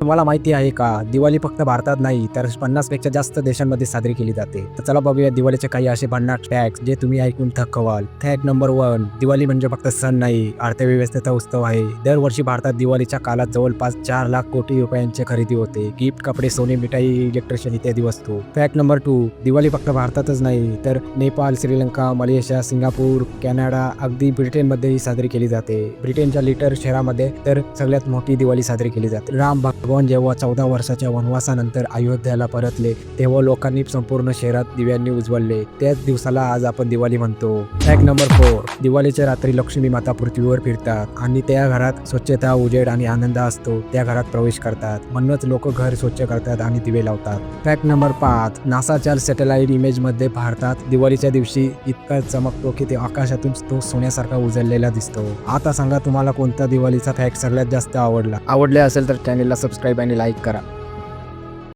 तुम्हाला माहिती आहे का, दिवाळी फक्त भारतात नाही तर 50 पेक्षा जास्त देशांमध्ये साजरी केली जाते. तर चला बघूया दिवाळीचे काही असे भन्नाट फॅक्ट्स जे तुम्ही ऐकून थक्क व्हाल. फॅक्ट नंबर 1, दिवाळी म्हणजे फक्त सण नाही, अर्थव्यवस्थेचा उत्सव आहे. दरवर्षी भारतात दिवाळीच्या काळात जवळपास 4 लाख कोटी रुपयांची खरेदी होते. गिफ्ट, कपडे, सोने, मिठाई, इलेक्ट्रिशियन इत्यादी वस्तू. फॅक्ट नंबर 2, दिवाळी फक्त भारतातच नाही तर Nepal, Sri Lanka, Malaysia, Singapore, Canada, अगदी ब्रिटनमध्येही साजरी केली जाते. ब्रिटनच्या लिटर शहरामध्ये तर सगळ्यात मोठी दिवाळी साजरी केली जाते. राम भगवान जेव्हा 14 वर्षाच्या वनवासानंतर अयोध्याला परतले तेव्हा लोकांनी संपूर्ण शहरात दिव्यांनी उजवळले. त्याच दिवसाला आज आपण दिवाळी म्हणतो. फॅक्ट नंबर 4, दिवाळीच्या रात्री लक्ष्मी माता पृथ्वीवर फिरतात आणि त्या घरात स्वच्छता, उजेड आणि आनंद असतो त्या घरात प्रवेश करतात. म्हणूनच लोक घर स्वच्छ करतात आणि दिवे लावतात. फॅक्ट नंबर 5, नासाच्या सॅटेलाइट इमेजमध्ये भारतात दिवाळीच्या दिवशी इतका चमकतो की ते आकाशातून तो सोन्यासारखा उजळलेला दिसतो. आता सांगा तुम्हाला कोणता दिवाळीचा फॅक्ट सगळ्यात जास्त आवडला असेल तर चॅनलला सबस्क्राईब आणि लाईक करा.